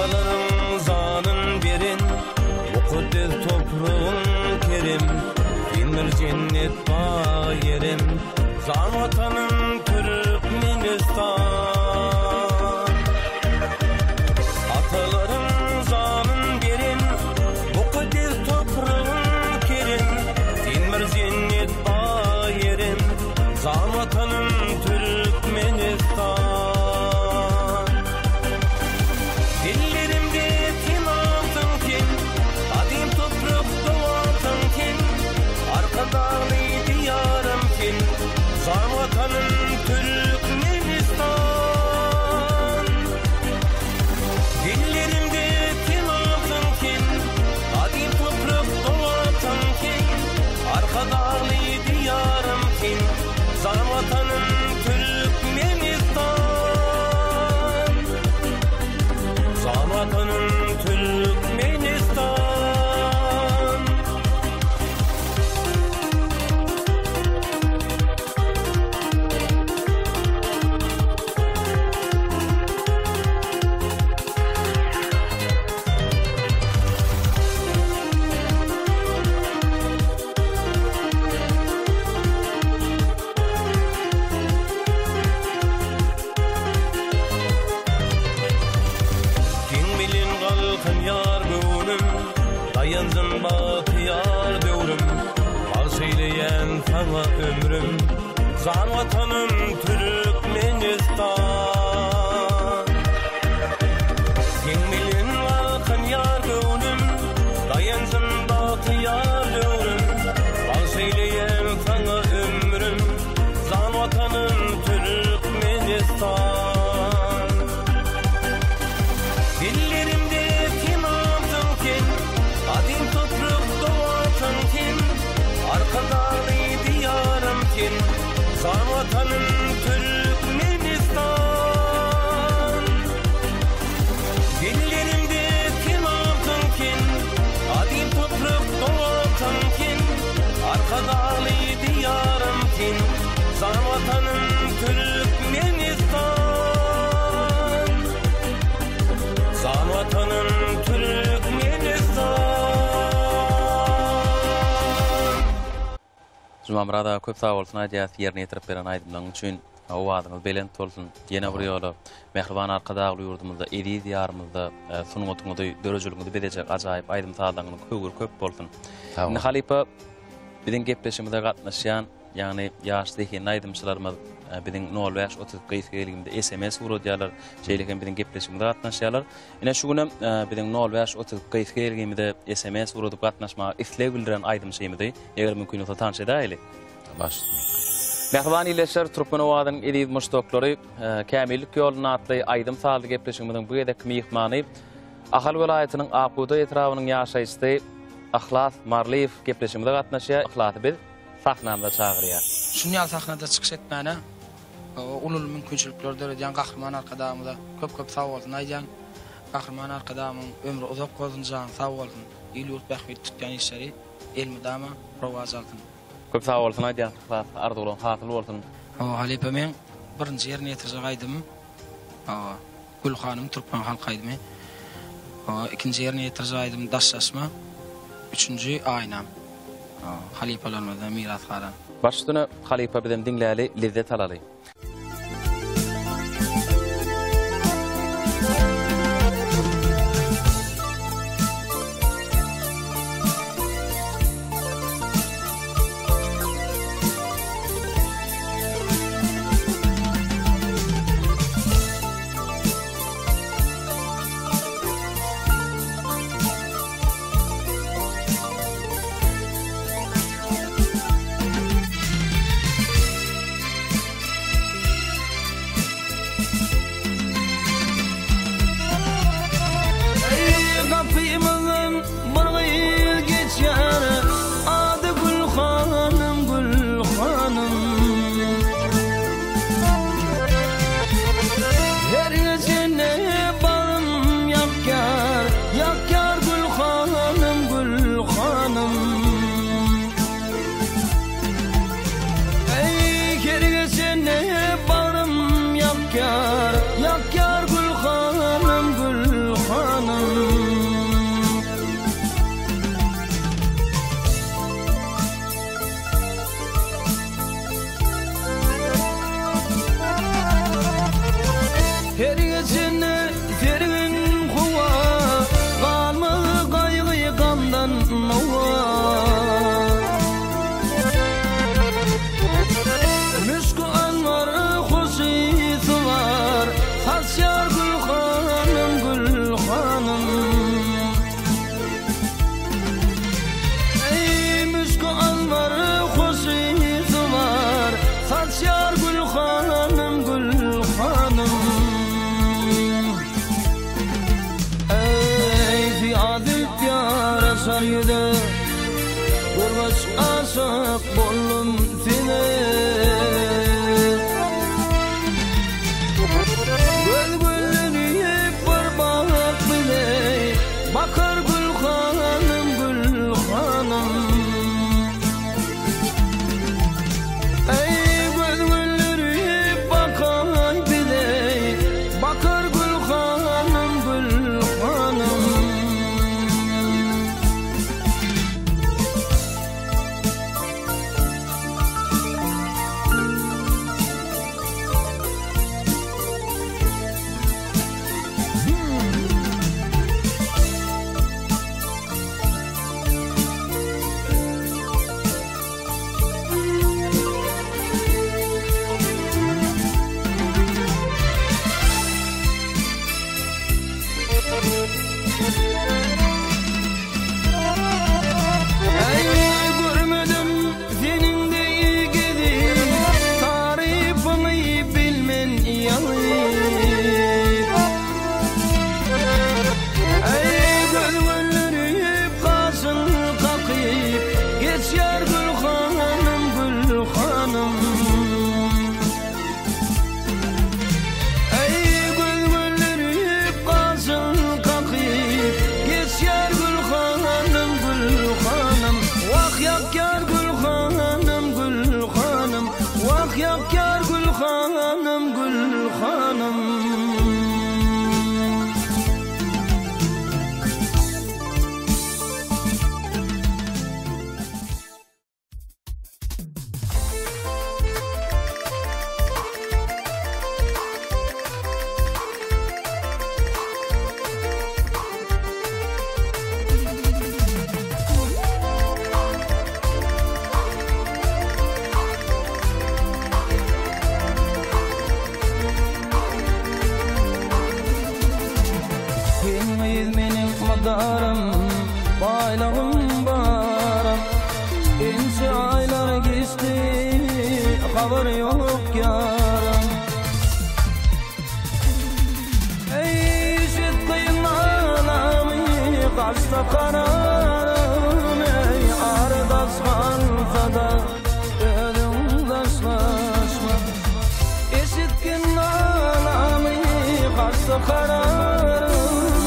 Ataların zanın birin, okuduz toprağın kerim, dinler cennet bayerim, zan vatanın Türkmenistan. Ataların zanın birin, okuduz toprağın kerim, dinler cennet bayerim, zan vatanın Türkmenistan. Dağlı diyarım kin, zar vatanım Türkmenistan. Dillerimde kim altın kin, kadim toprak doğatan kin, arka dağlı diyarım kin, zar vatanım Türkmenistan. Zar vatanım Türkmenistan. Dayansın bahtiyar dövrüm, bal söyleyen sana ömrüm, zan vatanım Türkmenistan. Ken bilin valkın yar gönlüm, dayansın bahtiyar dövrüm, bal söyleyen sana ömrüm, zan vatanım Türkmenistan. Dillerimde kim altın ken, kadim toprak doğatan ken, arka dağlı diyarım ken, zar vatanım Türkmenistan. Dillerimde kim altın ken, kadim toprak doğatan ken, arka dağlı diyarım ken, zar vatanım Türkmenistan. Zar vatanım Türkmenistan. Zumamrada köp sağ olsun aýdýas ýerine ýetirip beren aýdymlaryň üçin awazymyz belent bolsun. Ýene bir ýola mehriban arkadaşly ýurdumyzda, eri diyarymyzda sunuň otuňyzy dörejeligini bedejek ajaýyp aýdym sağlagyny köp bolsun. Indi Halipa biziň gepleşimizde gatnaşýan, ýagny ýaşly aýdymçylarymyz biziň 05-30 gysgeliginde SMS uradýarlar, şeýleken biziň gepleşimizde gatnaşýarlar. Ine şu günem biziň 05-30 gysgeliginde SMS uradyp gatnaşmagy isleg bildiren aýdymçymyzy eger mümkin bolsa tanış edäýeli. Baş. Mehriban ileşer Türkmenowadyň edip muştoklary kämillik ýoluna atly aýdym saldy gepleşigimiziň bu edek mihmany Ahal welaýatynyň Aquda etrawynyň ýaşaýçysy Ahlas Marliýew gepleşigimizde gatnaşýar. Ahlasy biz sahnamda çagyrýar. Şunyal sahnada çykyş etmäne ulul mümkinçilikler döredýän gahrman arkadaşymyza köp sag bolsun aýdýan. Gahrman arkadaşymyň ömrü uzak bolsun, jany sag bolsun. Il ýurt bähbet tutýan işleri elmidama rowaj aldyn. Köp sag bolsun aýdýan. Arzulan hasyl bolsun. Halipa men birinji ýerine ýetirjek aýdym. Gülhanym Türkmen halky aýdymy. İkinji ýerine ýetirjek aýdym daşlaşma. Üçüncü aýnam. Halipalarymyzdan miras galan. Başdyna Halipa bilen dinläli, lezzet alaly. Yakyar Gülhanım Gülhanım yüde Gurbaç aşık bollum seni Gülgülleri hep bir bak bile Bakar gül hanım Ey gülgülleri hep bakar bile Bakar gül hanım baylağım baram İnce aylar geçti haber yok yaram Ey şiddin alami kaçta kararım Ey ardas halfada ölüm taşlaşma Eşitkin alami kaçta kararım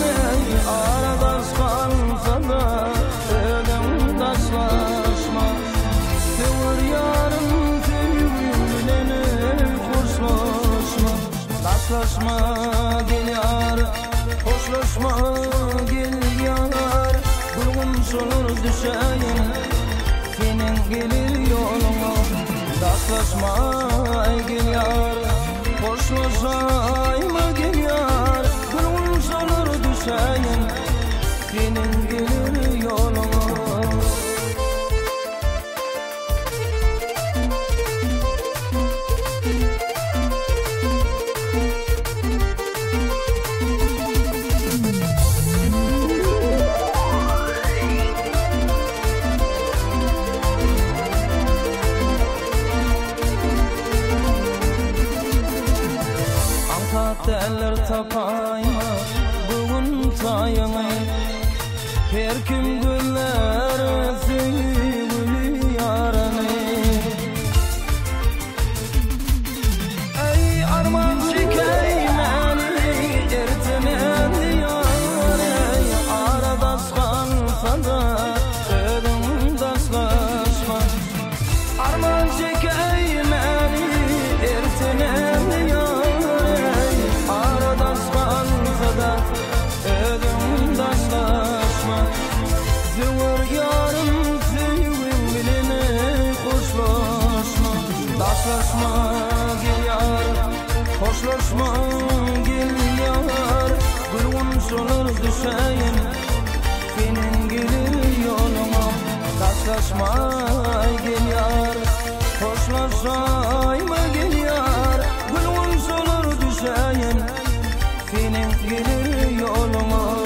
Ey ardas halfada ölüm taşlaşma Tevur yarım tevürlene hoşlaşma Taşlaşma gel yar hoşlaşma gel yar Bulgun solur düşeyim senin gelir yoluna Taşlaşma gel yar hoşlaşma gel yar Bulgun solur düşeyim senin gelir yoluna Eller tapayma bugün tayımı Her kim güller sevgili yarını Ey arman çekeymeni ertenen diyar Ey aradas kalsada ölüm daslaşma Arman çekeymeni ertenen diyar Ödüm daşlaşma Zıvır yarım sevgim bilene hoşlaşma Daşlaşma gel yar hoşlaşma gel yar Gülgün solur düşeyim senin gelir yoluma Daşlaşma gel yar hoşlaşma gel yar Gülgün solur düşeyim senin gelir yoluma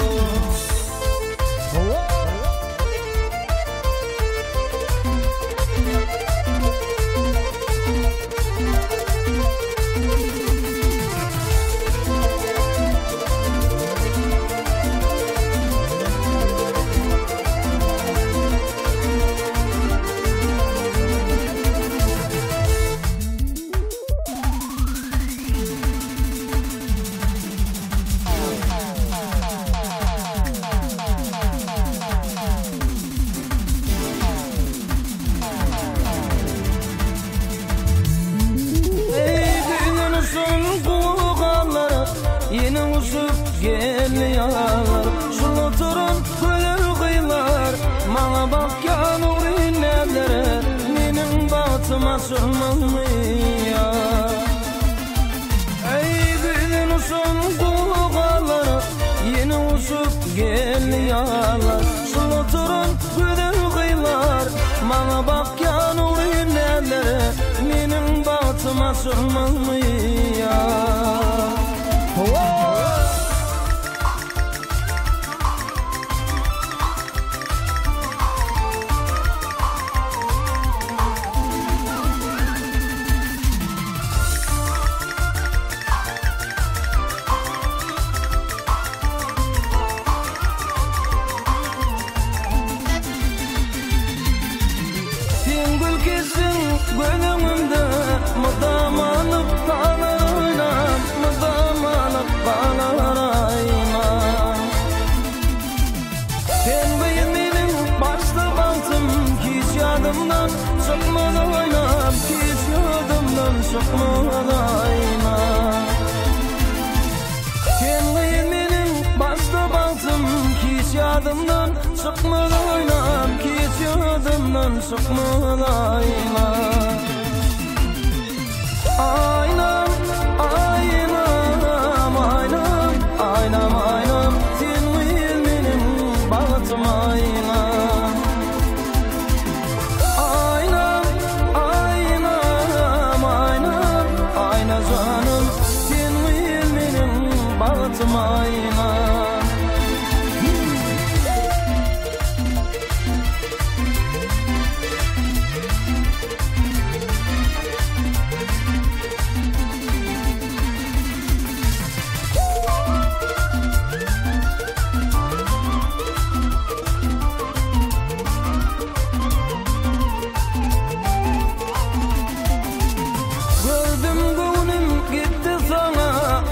geliyor. Şunu oturun güler kıylar, bana bak ya nurin evlere, benim batıma sürmüyor. Ey gülün usun kuğaları, yeni usup geliyorlar. Şunu oturun güler kıylar, bana bak ya nurin evlere, benim batıma sürmüyor. Gönlümde mıdamalık bağlarına, mıdamalık bağlarına. Sen benim başta baktım, hiç yadımdan çıkmadı oynam, hiç yadımdan çıkmadı oynam. Sen benim başta baktım, hiç yadımdan çıkmadı oynam, hiç yadımdan çıkmadı oynam. Aynam, aynam, aynam, aynam, aynam, sen benim bahtım aynam. Aynam, aynam, aynam, ayna canım, sen benim bahtım aynam.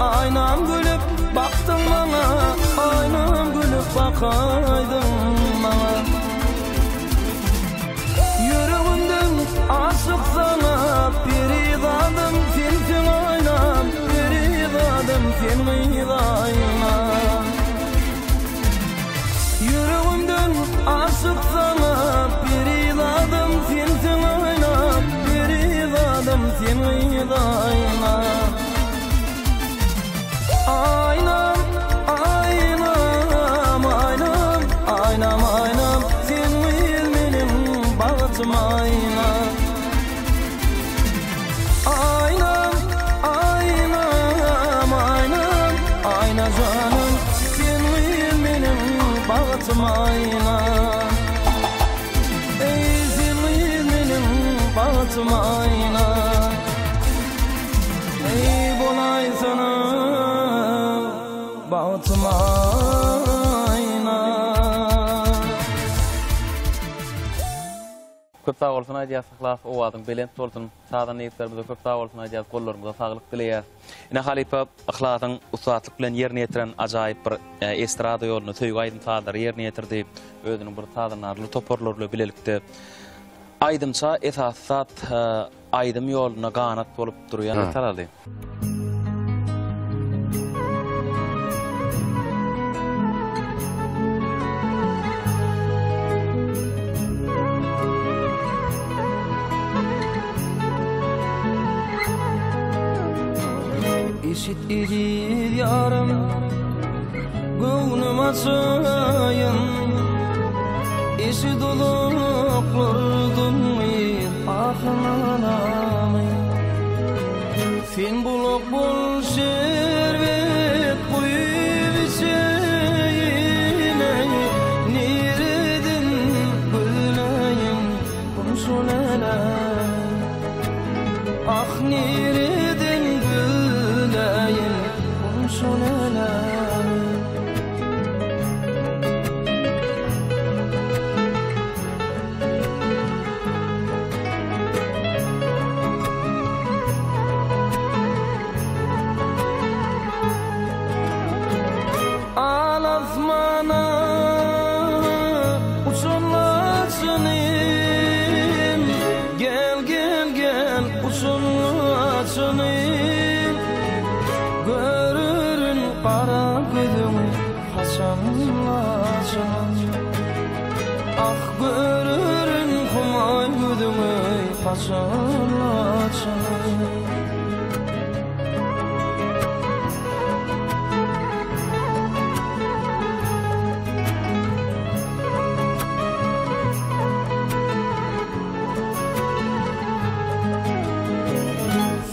Aynam gülüp baktın bana, aynam gülüp bakaydın bana. Yüreğimden aşık sana, bir idadım fin aynam, bir idadım fin aynam. Yüreğimden aşık sana, bir idadım fin aynam, bir idadım fin aynam. Aynam, aynam, aynam, aynam, aynam, sen benim bahtım aynam. Aynam, aynam, aynam, ayna canım, sen benim bahtım aynam. Ey sen benim bahtım aynam. Ey bolay sana bahtım aynam. Köp sağ olsun aýdýas Ihlas owadyň belent bolsun. Sağdan niyetlerimize köp sağ olsun aýdýas, gollarymyza saglyk dileýär. Ine Halipa Ihlasyň ustatlyk bilen ýerine ýetiren ajaýyp bir estrada ýoluny töýgü aýdym taýdar ýerine ýetirdi. Özüniň bir taýdanarly toporlarly bilelikde. Aýdymça esasat aýdym ýoluna ganat bolup durýan tarady. İşit idi yarım, gönlüm açayım. Eşit olup vurdum ahlanamı. Sen bulup bul şerbet koyup içeyine. Nereden güleyim kumşulala. Ah nereden güleyim kumşulala. Görürün haşanlaçan Ah görürün kumay güdümü haşanlaçan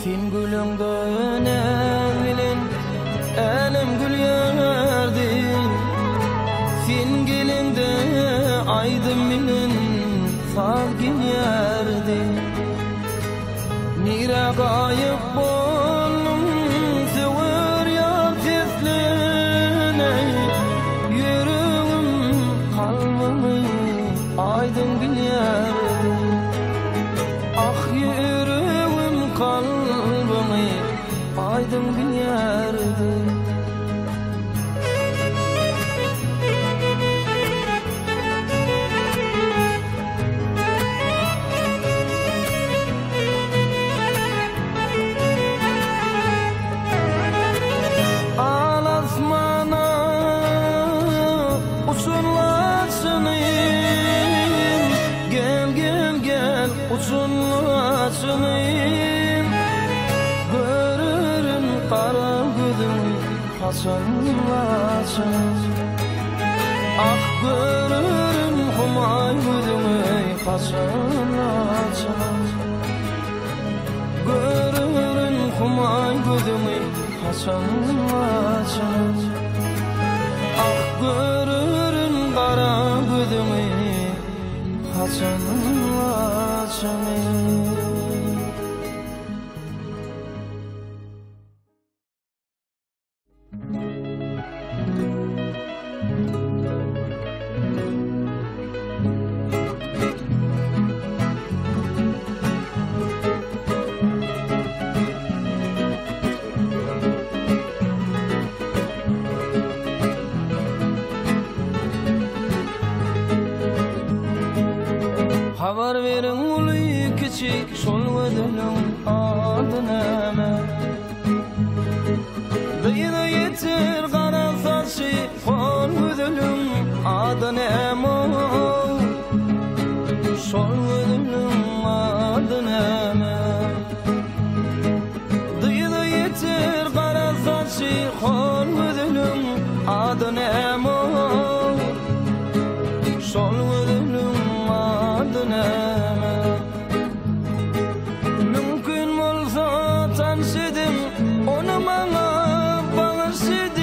Fin gülünden evlin elim gül yerdi Fin gelinde aydım minin fargin yerdi Nire gayip bollum sever yar tefline Yürüğüm kalbimi aydın gül yerdi Ah yürüğüm kalbimi aydın gül yerdi Görürüm kara güdüm haşanlaçan Ah görürüm humay güdümü haşanlaçan Görürüm humay güdümü haşanlaçan Ah görürüm kara güdümü haşanlaçan Habar verin ulu küçük sol ödülün adı neme Dıyını yetir kara saçı sol ödülün adı neme Sol ödülün adı neme Dıyını yetir kara saçı sol ödülün adı neme Sol ödülün Mümkün olsa tanışıdım onu bana bağışıdım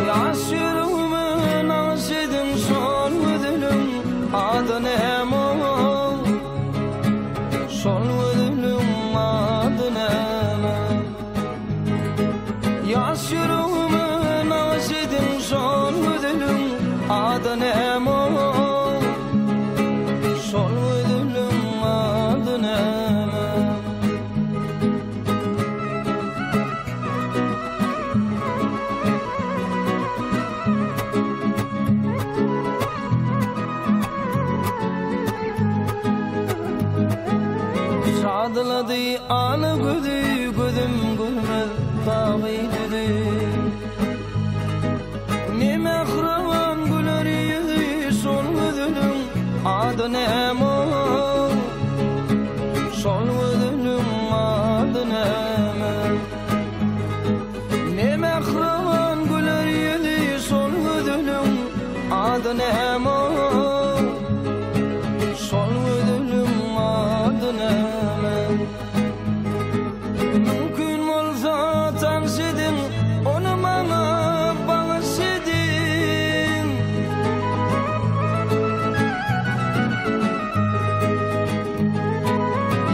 Yaş yüreğime naşıdım sol ödülüm adı neme Sol ödülüm adı neme Yaş yüreğime naşıdım sol ödülüm adı neme Sol ödülüm adı neme Şadıladı anı güdü güdüm gülmez dağı dedi Ne mehraban güler yüzü sol ödülüm adı neme Sol ödülüm adı neme Ne mehraban güler yüzü sol ödülüm adı neme Sol ödülüm adı neme Mümkün olsa tanışıdım onu bana bağışıdım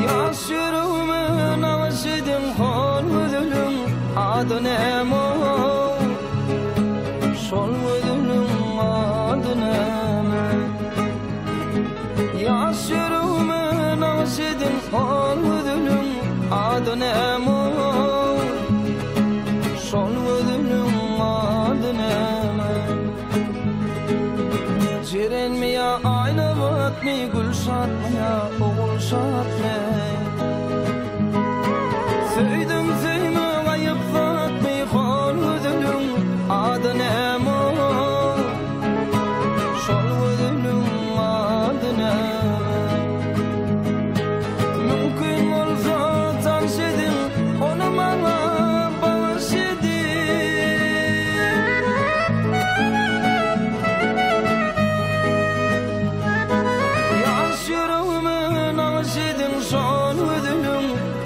Yaş yüreğime naşıdım sol ödülüm adı neme Sol ödülüm adı neme Yaş yüreğime naşıdım sol ödülüm adı neme Sol ödülüm adı neme Cirenmeye ayna batmi gül satmaya oğul satmaya Söydüm söyle ayıp fatmi xol gözünün adı nemo Şol gözünün adı nemo Mümkün olsa tanışedin onu bana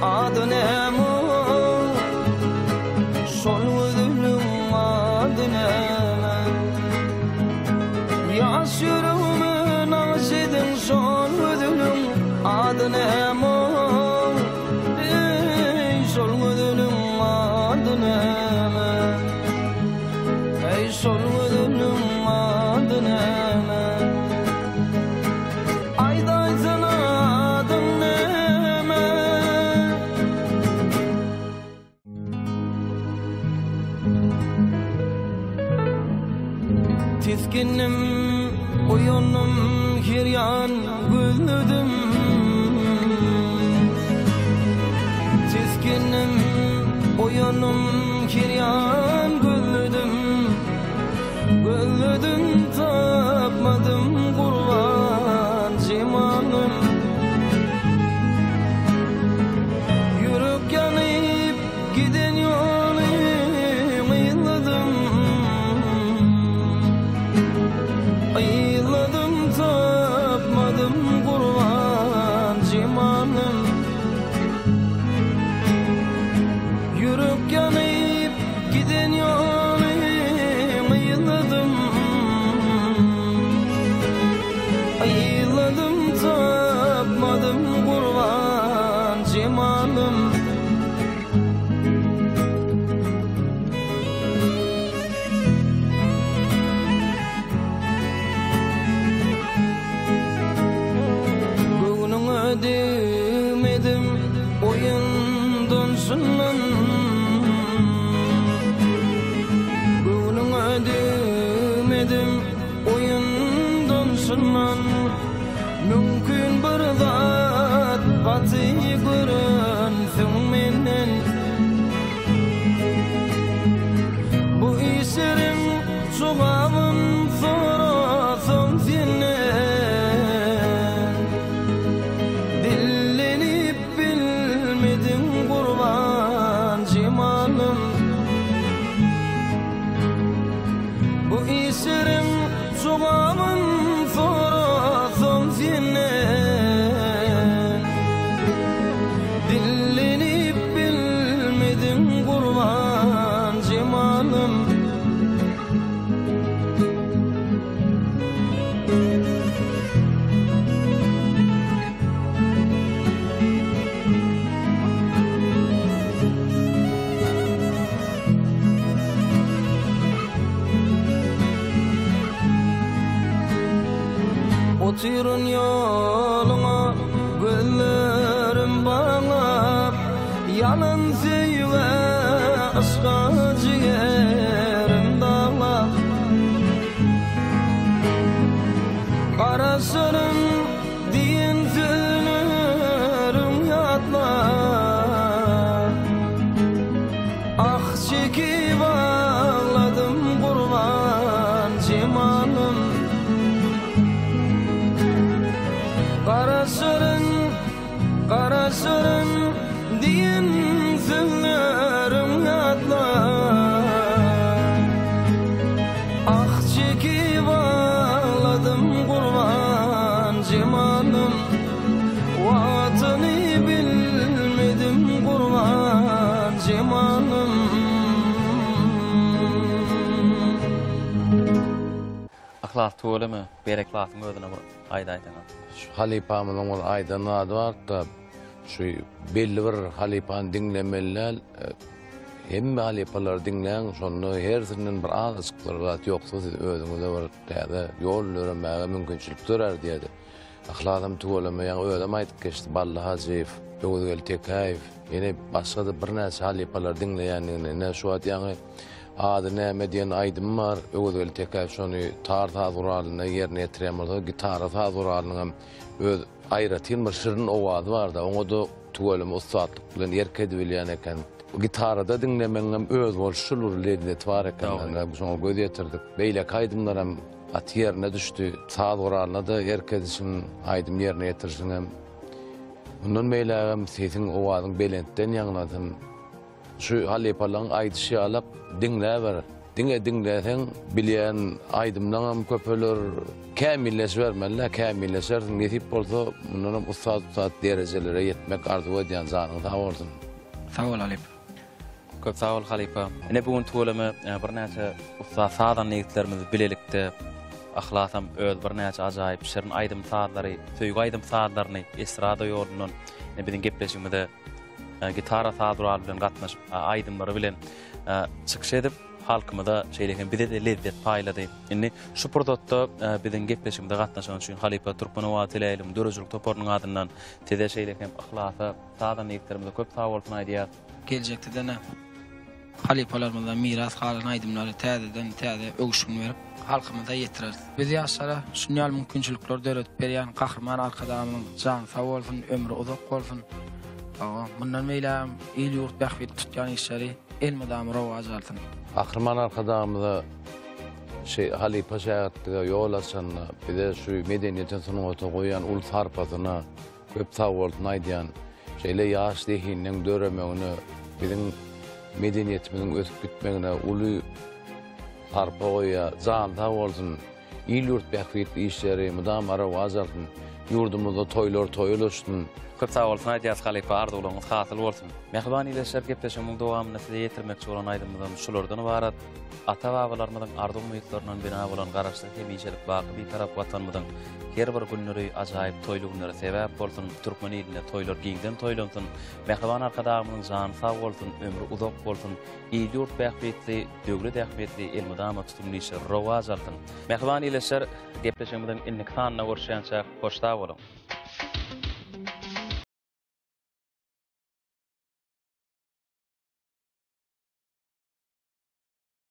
adı nemo Şol gözünün adı nemo Yaş yüreğime nağış edin şol gözünün adı nemo Ey şol gözünün adı nemo Ey şol gözünün adı nemo Ayday sana adın neme Tiskinnim, uyunum, hiryan gülnüdüm Tiskinnim, uyunum, hiryan gülnüdüm Gülnüdüm tapmadım kurban cimanım Yürük yanıp giden yolu mıyladım Ayladım tapmadım kurban cimanım Yürük yanıp giden yolu ayladım Ayladım tapmadım kurban cimanım Ödemedim oyundan sunan Gönlüm ödemedim oyundan sunan Mümkün bir zat batı görünsün menden Bu işlerim sokağın sorasın senden Bu işlerim sokağın sorasın senden Dillenip bilmedim kurban cimanım Oturun yoluna gözlerim bağlap Yanın sevve aşka ciğerim dağlap Karasırım deyin sönürüm yatlar Ah çekip ağladım kurban cimanım Karasırın deyin sözlerim yatlar Ah çekip ağladım kurban cimanım Vatanı bilmedim kurban cimanım Ahlak tuğulama, bereklatın özüne aydaydan Şu halipamın ol aydan adı var da şu belli bir halipan dinlemeliler hem halipalar dinleyen sonra her sinin bir ağızlıkları var yoksa özünüze var dedi yol öğrenmeye mümkünçülük durar dedi. Ahladım tuğulamayan ödem aytıp geçti Ballı Hacif, Öğüdgel Tekayif yine başka da bir nesi halipalar dinleyen ne şu at yani adı ne diyen aydım var Öğüdgel Tekayif şunu tar tazuralına yerine yetiremedi gitarı tazuralına öz ayratyn bir şirin owazy bar da, oňa da tugalym ustatlyk bilen ýerkedi bilýän eken. Gitarada dinlemeňem öz bolşulur lezzet bar eken. Şoňa göz ýetirdik. Beýle kaýdymlar hem at yerine düştü. Saz goralına da ýerkedişin aýdym ýerine ýetirşiňem. Bundan meýle sesin owazyň belentden ýangladym. Şu halypalyň aýdyşy alap dinläber. Dinleseň bilýän aýdymdan hem köpeler kämilleşbermeli, kämilleşersiň nesip bolsa mundan ustad derejelere ýetmek arzu edýän zanyň sag bolsun. Sag bol Halyp. Köp sag bol Halypa. Ene bugun tuğulamy bir näçe usta sadan negitlerimizi bilelikde ahlasam öz bir näçe ajaýyp şirin aýdym saadlary, söýgü aýdym saadlaryny esrada ýolundan ne bilen gepleşigimde gitara saadlary bilen gatnaşyp aýdymlary bilen çykyş edip halkymyda şeýleken bide de lezzet paýlady. Indi şu prodotda bilen gepleşigimde gatnaşan üçin Halypa Turkmenowa teleýelim dörejlik toporunyň adyndan tede şeýleken ahlasa sadan negitlerimize köp sag bolsun aýdýar. Gelecekte de ne? Halypalarymyzdan miras kalan aýdymlary täze ögüşüň berip halkymyza ýetirer. Biz ýaşlara şunýal mümkinçilikler döretip berýän gahrman arkadamyň jany sag bolsun, ömrü uzak bolsun. Bundan meýle el ýurt bähbet tutýan işleri elmedam rowaj alsyn. Gahrman arkadamyza Halypa şähertlige ýol açan, bir de şu medeniýetin sunuňa goýan ul sarpasyna köp sag bolsun aýdýan şeýle ýaş dehinden döremegini bizim medeniýetimizin ösüp gitmegine uly harpa goýa, janda bolsun, il ýurt bähbetli işleri mudam rowaj alsyn, ýurdumyzda toýlar toýuluşsun. Köp sag bolsun aýdýas Halypa, arzuwlaryňyz hasyl bolsun. Mehriban ile şerkep peşemiň dowamyny size ýetirmekçi bolan aýdymyzdan şulardan ibarat. Ata-babalarymyzyň arzu-umytlarynyň bina bolan garaşlyk hemişelik baky bir tarap watanymyzyň her bir günleri ajaýyp toýly günlere sebäp bolsun. Türkmen eline toýlar giňden toýlansyn. Mehriban arkadamynyň jany sag bolsun, ömrü uzak bolsun. Il ýurt bähbetli, döwlet ähmiýetli elmydama tutumly işler rowaj alsyn. Mehriban ile şer gepleşigimizden illik sanna görüşýänçä hoşda bolun.